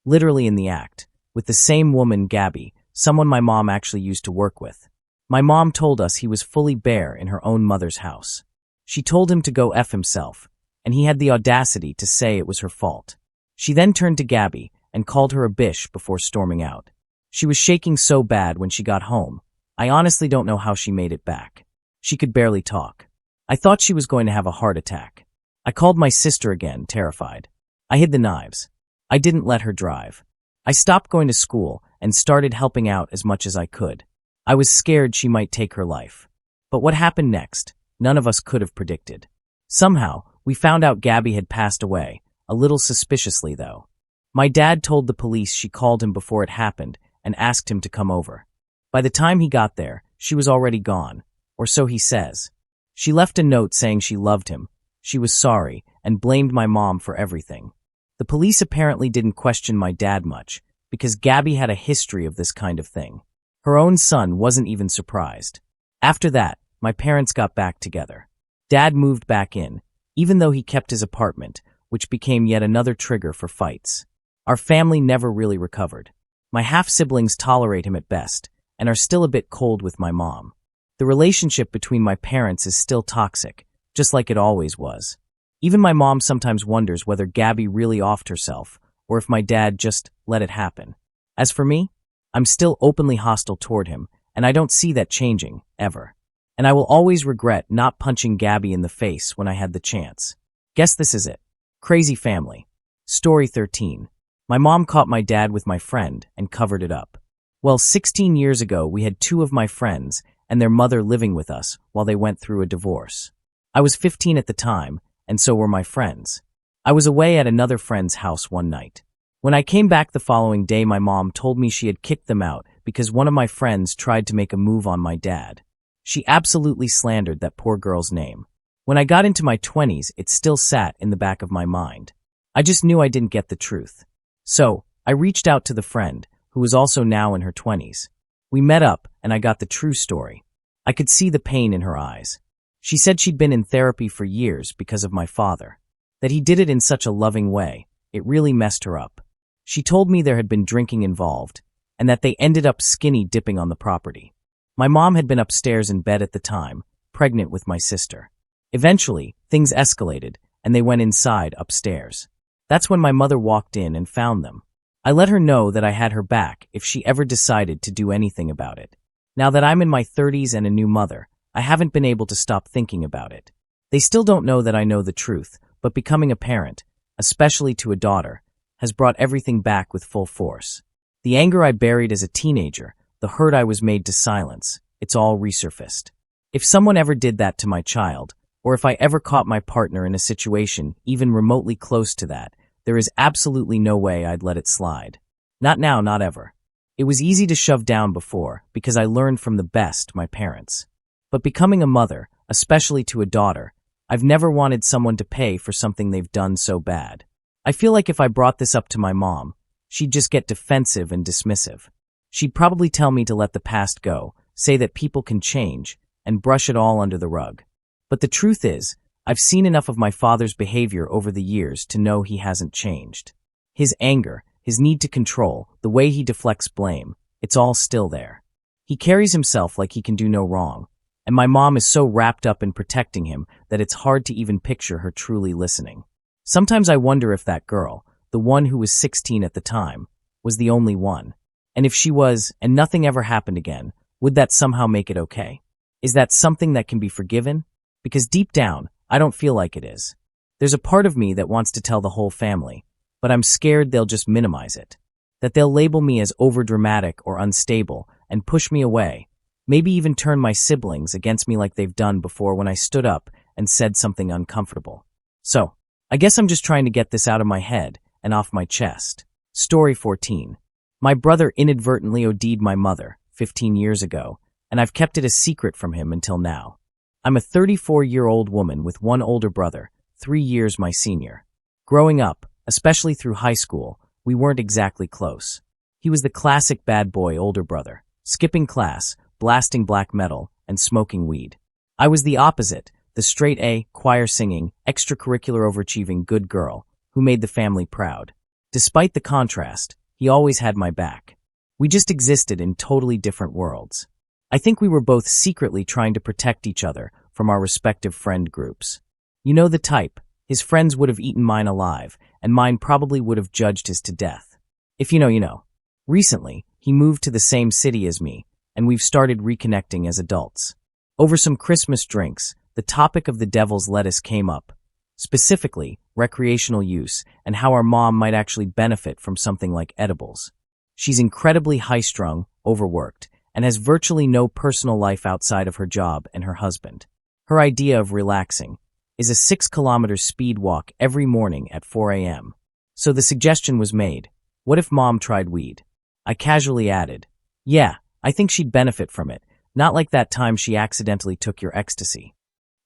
literally in the act, with the same woman, Gabby, someone my mom actually used to work with. My mom told us he was fully bare in her own mother's house. She told him to go F himself, and he had the audacity to say it was her fault. She then turned to Gabby and called her a bitch before storming out. She was shaking so bad when she got home. I honestly don't know how she made it back. She could barely talk. I thought she was going to have a heart attack. I called my sister again, terrified. I hid the knives. I didn't let her drive. I stopped going to school and started helping out as much as I could. I was scared she might take her life. But what happened next, none of us could have predicted. Somehow, we found out Gabby had passed away, a little suspiciously though. My dad told the police she called him before it happened and asked him to come over. By the time he got there, she was already gone, or so he says. She left a note saying she loved him, she was sorry, and blamed my mom for everything. The police apparently didn't question my dad much. because Gabby had a history of this kind of thing. Her own son wasn't even surprised. After that, my parents got back together. Dad moved back in, even though he kept his apartment, which became yet another trigger for fights. Our family never really recovered. My half-siblings tolerate him at best, and are still a bit cold with my mom. The relationship between my parents is still toxic, just like it always was. Even my mom sometimes wonders whether Gabby really offed herself, or if my dad just let it happen. As for me, I'm still openly hostile toward him, and I don't see that changing, ever. And I will always regret not punching Gabby in the face when I had the chance. Guess this is it. Crazy family. Story 13. My mom caught my dad with my friend and covered it up. Well, 16 years ago, we had two of my friends and their mother living with us while they went through a divorce. I was 15 at the time, and so were my friends. I was away at another friend's house one night. When I came back the following day, my mom told me she had kicked them out because one of my friends tried to make a move on my dad. She absolutely slandered that poor girl's name. When I got into my 20s, it still sat in the back of my mind. I just knew I didn't get the truth. So, I reached out to the friend, who was also now in her 20s. We met up, and I got the true story. I could see the pain in her eyes. She said she'd been in therapy for years because of my father. That he did it in such a loving way, it really messed her up. She told me there had been drinking involved, and that they ended up skinny dipping on the property. My mom had been upstairs in bed at the time, pregnant with my sister. Eventually, things escalated, and they went inside upstairs. That's when my mother walked in and found them. I let her know that I had her back if she ever decided to do anything about it. Now that I'm in my 30s and a new mother, I haven't been able to stop thinking about it. They still don't know that I know the truth, but becoming a parent, especially to a daughter, has brought everything back with full force. The anger I buried as a teenager, the hurt I was made to silence, it's all resurfaced. If someone ever did that to my child, or if I ever caught my partner in a situation even remotely close to that, there is absolutely no way I'd let it slide. Not now, not ever. It was easy to shove down before because I learned from the best, my parents. But becoming a mother, especially to a daughter, I've never wanted someone to pay for something they've done so bad. I feel like if I brought this up to my mom, she'd just get defensive and dismissive. She'd probably tell me to let the past go, say that people can change, and brush it all under the rug. But the truth is, I've seen enough of my father's behavior over the years to know he hasn't changed. His anger, his need to control, the way he deflects blame, it's all still there. He carries himself like he can do no wrong, and my mom is so wrapped up in protecting him that it's hard to even picture her truly listening. Sometimes I wonder if that girl, the one who was 16 at the time, was the only one. And if she was, and nothing ever happened again, would that somehow make it okay? Is that something that can be forgiven? Because deep down, I don't feel like it is. There's a part of me that wants to tell the whole family, but I'm scared they'll just minimize it. That they'll label me as overdramatic or unstable and push me away, maybe even turn my siblings against me like they've done before when I stood up and said something uncomfortable. So, I guess I'm just trying to get this out of my head and off my chest. Story 14. My brother inadvertently OD'd my mother 15 years ago, and I've kept it a secret from him until now. I'm a 34-year-old woman with one older brother, 3 years my senior. Growing up, especially through high school, we weren't exactly close. He was the classic bad boy older brother, skipping class, blasting black metal, and smoking weed. I was the opposite, the straight A, choir-singing, extracurricular overachieving good girl who made the family proud. Despite the contrast, he always had my back. We just existed in totally different worlds. I think we were both secretly trying to protect each other from our respective friend groups. You know the type. His friends would have eaten mine alive, and mine probably would have judged his to death. If you know, you know. Recently, he moved to the same city as me, and we've started reconnecting as adults. Over some Christmas drinks, the topic of the devil's lettuce came up, specifically recreational use and how our mom might actually benefit from something like edibles. She's incredibly high-strung, overworked, and has virtually no personal life outside of her job and her husband. Her idea of relaxing is a 6-kilometer speed walk every morning at 4 a.m. So the suggestion was made, what if mom tried weed? I casually added, yeah, I think she'd benefit from it, not like that time she accidentally took your ecstasy.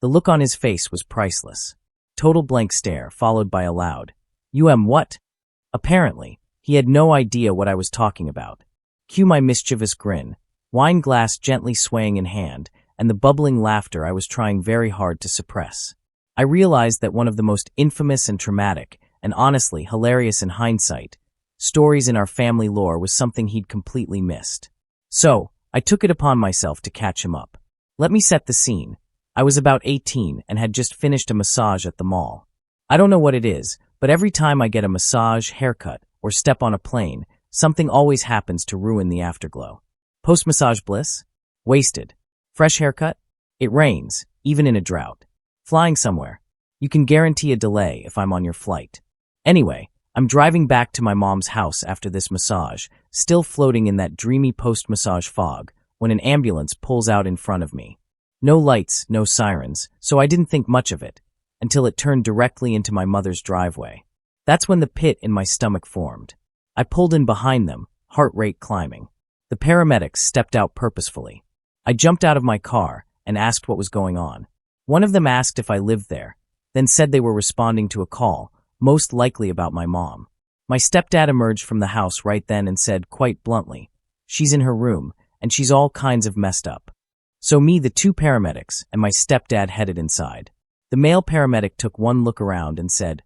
The look on his face was priceless. Total blank stare, followed by a loud, what? Apparently, He had no idea what I was talking about. Cue my mischievous grin, wine glass gently swaying in hand, and the bubbling laughter I was trying very hard to suppress. I realized that one of the most infamous and traumatic, and honestly hilarious in hindsight, stories in our family lore was something he'd completely missed. So, I took it upon myself to catch him up. Let me set the scene. I was about 18 and had just finished a massage at the mall. I don't know what it is, but every time I get a massage, haircut, or step on a plane, something always happens to ruin the afterglow. Post-massage bliss? Wasted. Fresh haircut? It rains, even in a drought. Flying somewhere? You can guarantee a delay if I'm on your flight. Anyway, I'm driving back to my mom's house after this massage, still floating in that dreamy post-massage fog, when an ambulance pulls out in front of me. No lights, no sirens, so I didn't think much of it, until it turned directly into my mother's driveway. That's when the pit in my stomach formed. I pulled in behind them, heart rate climbing. The paramedics stepped out purposefully. I jumped out of my car and asked what was going on. One of them asked if I lived there, then said they were responding to a call, most likely about my mom. My stepdad emerged from the house right then and said quite bluntly, "She's in her room, and she's all kinds of messed up." So me, the two paramedics, and my stepdad headed inside. The male paramedic took one look around and said,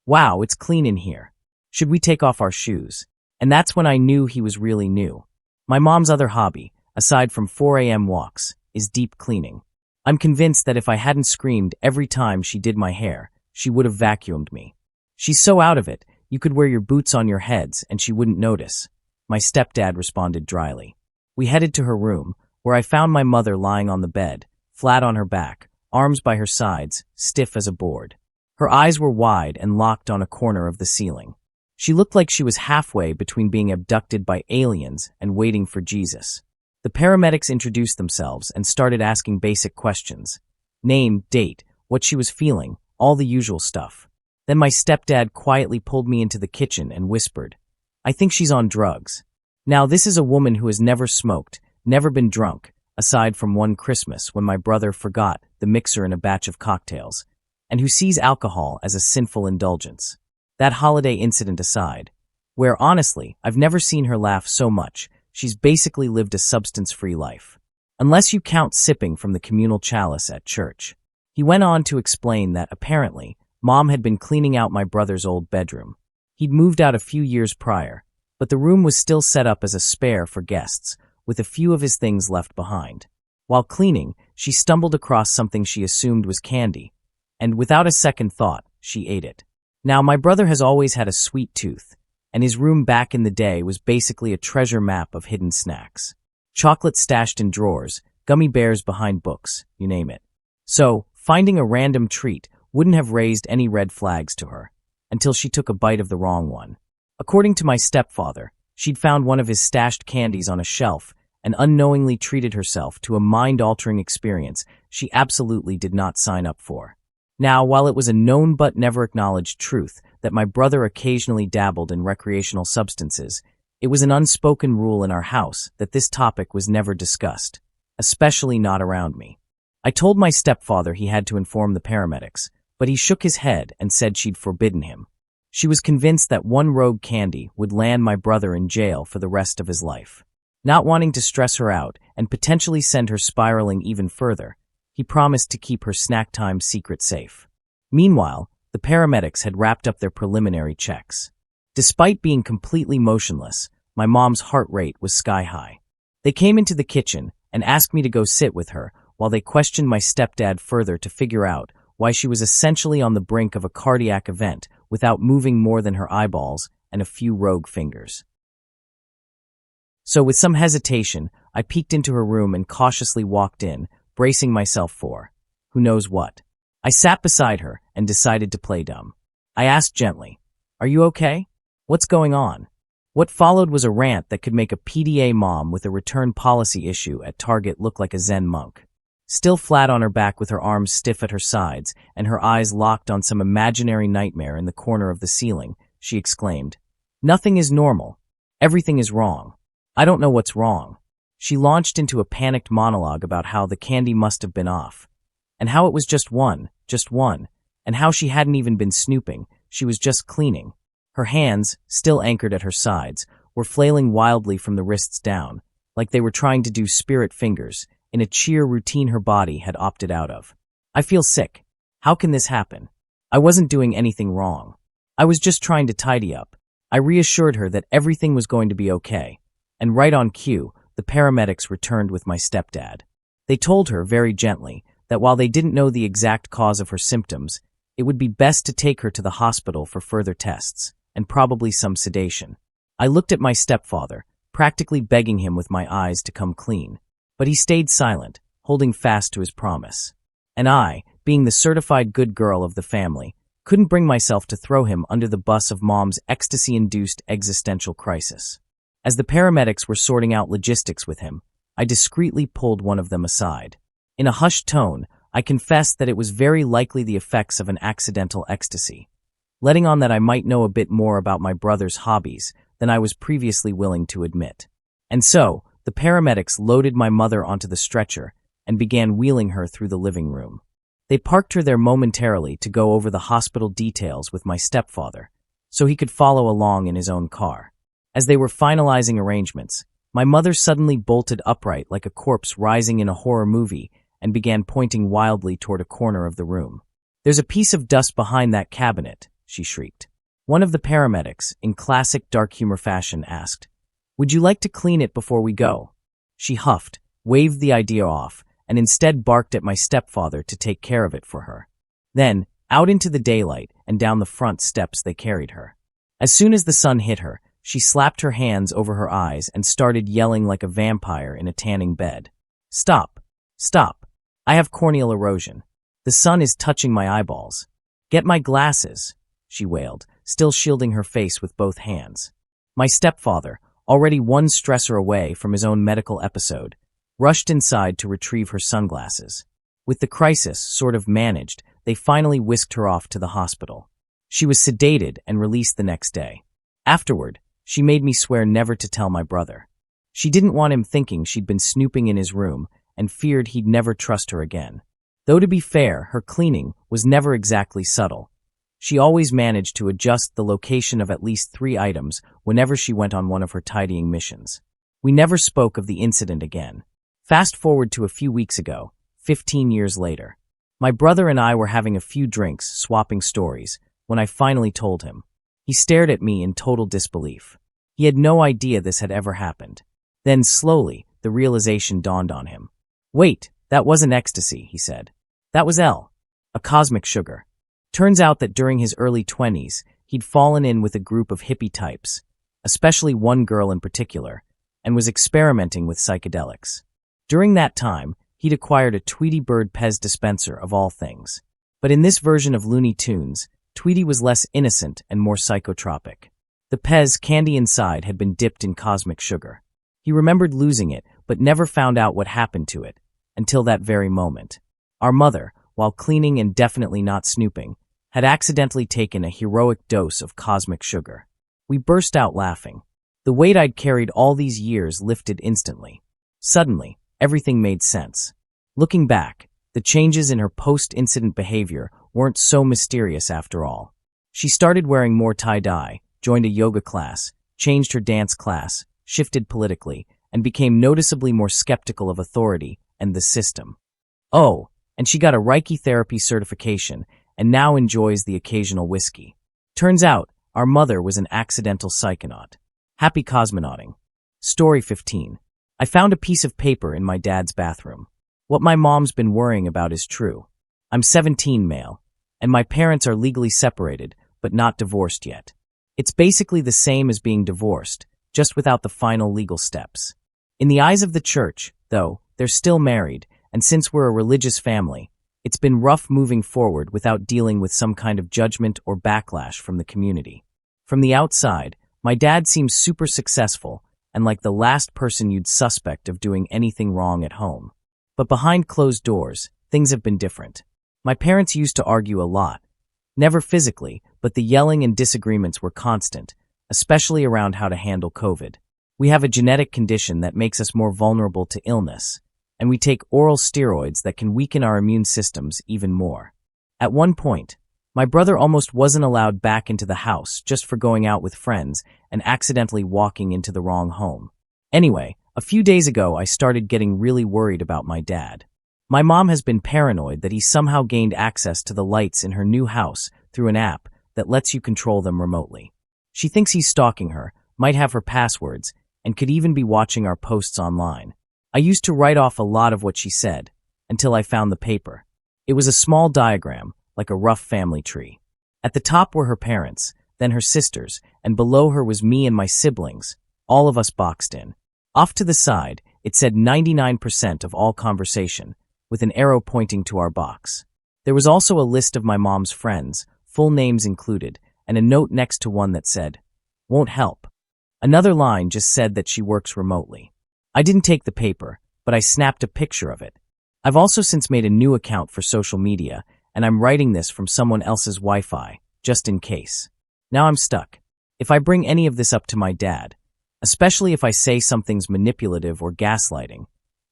"Wow, it's clean in here. Should we take off our shoes?" And that's when I knew he was really new. My mom's other hobby, aside from 4 a.m. walks, is deep cleaning. I'm convinced that if I hadn't screamed every time she did my hair, she would have vacuumed me. She's so out of it, you could wear your boots on your heads and she wouldn't notice. My stepdad responded dryly. We headed to her room, where I found my mother lying on the bed, flat on her back, arms by her sides, stiff as a board. Her eyes were wide and locked on a corner of the ceiling. She looked like she was halfway between being abducted by aliens and waiting for Jesus. The paramedics introduced themselves and started asking basic questions. Name, date, what she was feeling, all the usual stuff. Then my stepdad quietly pulled me into the kitchen and whispered, "I think she's on drugs." Now this is a woman who has never smoked, never been drunk, aside from one Christmas when my brother forgot the mixer in a batch of cocktails, and who sees alcohol as a sinful indulgence. That holiday incident aside, where honestly, I've never seen her laugh so much, she's basically lived a substance-free life. Unless you count sipping from the communal chalice at church. He went on to explain that, apparently, Mom had been cleaning out my brother's old bedroom. He'd moved out a few years prior, but the room was still set up as a spare for guests, with a few of his things left behind. While cleaning, she stumbled across something she assumed was candy, and without a second thought, she ate it. Now, my brother has always had a sweet tooth, and his room back in the day was basically a treasure map of hidden snacks. Chocolate stashed in drawers, gummy bears behind books, you name it. So, finding a random treat wouldn't have raised any red flags to her, until she took a bite of the wrong one. According to my stepfather, she'd found one of his stashed candies on a shelf and unknowingly treated herself to a mind-altering experience she absolutely did not sign up for. Now, while it was a known but never acknowledged truth that my brother occasionally dabbled in recreational substances, it was an unspoken rule in our house that this topic was never discussed, especially not around me. I told my stepfather he had to inform the paramedics, but he shook his head and said she'd forbidden him. She was convinced that one rogue candy would land my brother in jail for the rest of his life. Not wanting to stress her out and potentially send her spiraling even further, he promised to keep her snack time secret safe. Meanwhile, the paramedics had wrapped up their preliminary checks. Despite being completely motionless, my mom's heart rate was sky high. They came into the kitchen and asked me to go sit with her while they questioned my stepdad further to figure out why she was essentially on the brink of a cardiac event without moving more than her eyeballs and a few rogue fingers. So with some hesitation, I peeked into her room and cautiously walked in, bracing myself for who knows what. I sat beside her and decided to play dumb. I asked gently, "Are you okay? What's going on?" What followed was a rant that could make a PDA mom with a return policy issue at Target look like a Zen monk. Still flat on her back with her arms stiff at her sides and her eyes locked on some imaginary nightmare in the corner of the ceiling, she exclaimed, "Nothing is normal. Everything is wrong. I don't know what's wrong." She launched into a panicked monologue about how the candy must have been off, and how it was just one, and how she hadn't even been snooping, she was just cleaning. Her hands, still anchored at her sides, were flailing wildly from the wrists down, like they were trying to do spirit fingers in a cheer routine her body had opted out of. I feel sick. How can this happen? I wasn't doing anything wrong. I was just trying to tidy up. I reassured her that everything was going to be okay. And right on cue, the paramedics returned with my stepdad. They told her very gently that while they didn't know the exact cause of her symptoms, it would be best to take her to the hospital for further tests, and probably some sedation. I looked at my stepfather, practically begging him with my eyes to come clean. But he stayed silent, holding fast to his promise. And I, being the certified good girl of the family, couldn't bring myself to throw him under the bus of Mom's ecstasy-induced existential crisis. As the paramedics were sorting out logistics with him, I discreetly pulled one of them aside. In a hushed tone, I confessed that it was very likely the effects of an accidental ecstasy, letting on that I might know a bit more about my brother's hobbies than I was previously willing to admit. And so, the paramedics loaded my mother onto the stretcher and began wheeling her through the living room. They parked her there momentarily to go over the hospital details with my stepfather, so he could follow along in his own car. As they were finalizing arrangements, my mother suddenly bolted upright like a corpse rising in a horror movie and began pointing wildly toward a corner of the room. "There's a piece of dust behind that cabinet," she shrieked. One of the paramedics, in classic dark humor fashion, asked, "Would you like to clean it before we go?" She huffed, waved the idea off, and instead barked at my stepfather to take care of it for her. Then, out into the daylight and down the front steps they carried her. As soon as the sun hit her, she slapped her hands over her eyes and started yelling like a vampire in a tanning bed. "Stop! Stop! I have corneal erosion. The sun is touching my eyeballs. Get my glasses," she wailed, still shielding her face with both hands. My stepfather, already one stressor away from his own medical episode, rushed inside to retrieve her sunglasses. With the crisis sort of managed, they finally whisked her off to the hospital. She was sedated and released the next day. Afterward, she made me swear never to tell my brother. She didn't want him thinking she'd been snooping in his room and feared he'd never trust her again. Though to be fair, her cleaning was never exactly subtle. She always managed to adjust the location of at least 3 items whenever she went on one of her tidying missions. We never spoke of the incident again. Fast forward to a few weeks ago, 15 years later. My brother and I were having a few drinks, swapping stories, when I finally told him. He stared at me in total disbelief. He had no idea this had ever happened. Then, slowly, the realization dawned on him. "Wait, that wasn't ecstasy," he said. "That was L, a cosmic sugar." Turns out that during his early 20s, he'd fallen in with a group of hippie types, especially one girl in particular, and was experimenting with psychedelics. During that time, he'd acquired a Tweety Bird Pez dispenser of all things. But in this version of Looney Tunes, Tweety was less innocent and more psychotropic. The Pez candy inside had been dipped in cosmic sugar. He remembered losing it, but never found out what happened to it, until that very moment. Our mother, while cleaning and definitely not snooping, had accidentally taken a heroic dose of cosmic sugar. We burst out laughing. The weight I'd carried all these years lifted instantly. Suddenly, everything made sense. Looking back, the changes in her post-incident behavior weren't so mysterious after all. She started wearing more tie-dye, joined a yoga class, changed her dance class, shifted politically, and became noticeably more skeptical of authority and the system. Oh, and she got a Reiki therapy certification and now enjoys the occasional whiskey. Turns out, our mother was an accidental psychonaut. Happy cosmonauting. Story 15. I found a piece of paper in my dad's bathroom. What my mom's been worrying about is true. I'm 17 male, and my parents are legally separated, but not divorced yet. It's basically the same as being divorced, just without the final legal steps. In the eyes of the church, though, they're still married, and since we're a religious family, it's been rough moving forward without dealing with some kind of judgment or backlash from the community. From the outside, my dad seems super successful and like the last person you'd suspect of doing anything wrong at home. But behind closed doors, things have been different. My parents used to argue a lot. Never physically, but the yelling and disagreements were constant, especially around how to handle COVID. We have a genetic condition that makes us more vulnerable to illness, and we take oral steroids that can weaken our immune systems even more. At one point, My brother almost wasn't allowed back into the house just for going out with friends and accidentally walking into the wrong home. Anyway, a few days ago I started getting really worried about my dad. My mom has been paranoid that he somehow gained access to the lights in her new house through an app that lets you control them remotely. She thinks he's stalking her, might have her passwords, and could even be watching our posts online. I used to write off a lot of what she said, until I found the paper. It was a small diagram, like a rough family tree. At the top were her parents, then her sisters, and below her was me and my siblings, all of us boxed in. Off to the side, it said 99% of all conversation, with an arrow pointing to our box. There was also a list of my mom's friends, full names included, and a note next to one that said, "Won't help." Another line just said that she works remotely. I didn't take the paper, but I snapped a picture of it. I've also since made a new account for social media, and I'm writing this from someone else's Wi-Fi, just in case. Now I'm stuck. If I bring any of this up to my dad, especially if I say something's manipulative or gaslighting,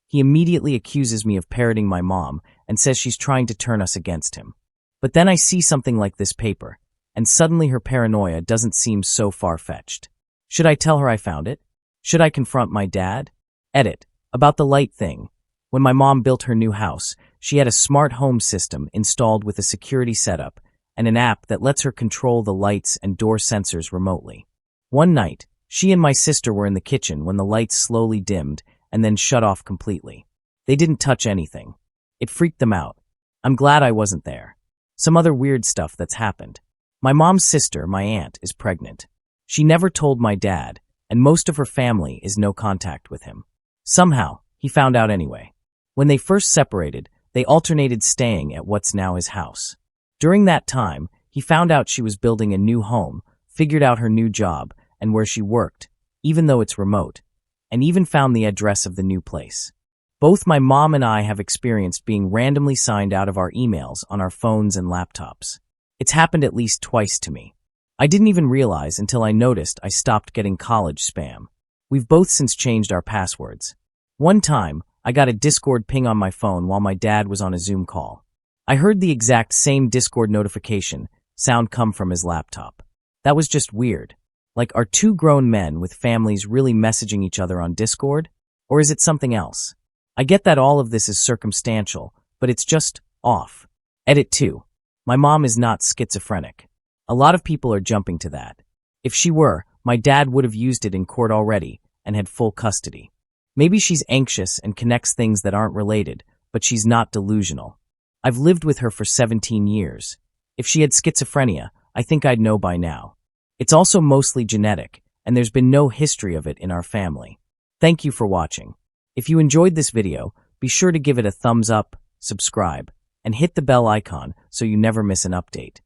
he immediately accuses me of parroting my mom and says she's trying to turn us against him. But then I see something like this paper, and suddenly her paranoia doesn't seem so far-fetched. Should I tell her I found it? Should I confront my dad? Edit. About the light thing. When my mom built her new house, she had a smart home system installed with a security setup and an app that lets her control the lights and door sensors remotely. One night, she and my sister were in the kitchen when the lights slowly dimmed and then shut off completely. They didn't touch anything. It freaked them out. I'm glad I wasn't there. Some other weird stuff that's happened. My mom's sister, my aunt, is pregnant. She never told my dad, and most of her family is no contact with him. Somehow, he found out anyway. When they first separated, they alternated staying at what's now his house. During that time, he found out she was building a new home, figured out her new job, and where she worked, even though it's remote, and even found the address of the new place. Both my mom and I have experienced being randomly signed out of our emails on our phones and laptops. It's happened at least twice to me. I didn't even realize until I noticed I stopped getting college spam. We've both since changed our passwords. One time, I got a Discord ping on my phone while my dad was on a Zoom call. I heard the exact same Discord notification sound come from his laptop. That was just weird. Like, are two grown men with families really messaging each other on Discord? Or is it something else? I get that all of this is circumstantial, but it's just off. Edit 2. My mom is not schizophrenic. A lot of people are jumping to that. If she were, my dad would have used it in court already and had full custody. Maybe she's anxious and connects things that aren't related, but she's not delusional. I've lived with her for 17 years. If she had schizophrenia, I think I'd know by now. It's also mostly genetic, and there's been no history of it in our family. Thank you for watching. If you enjoyed this video, be sure to give it a thumbs up, subscribe, and hit the bell icon so you never miss an update.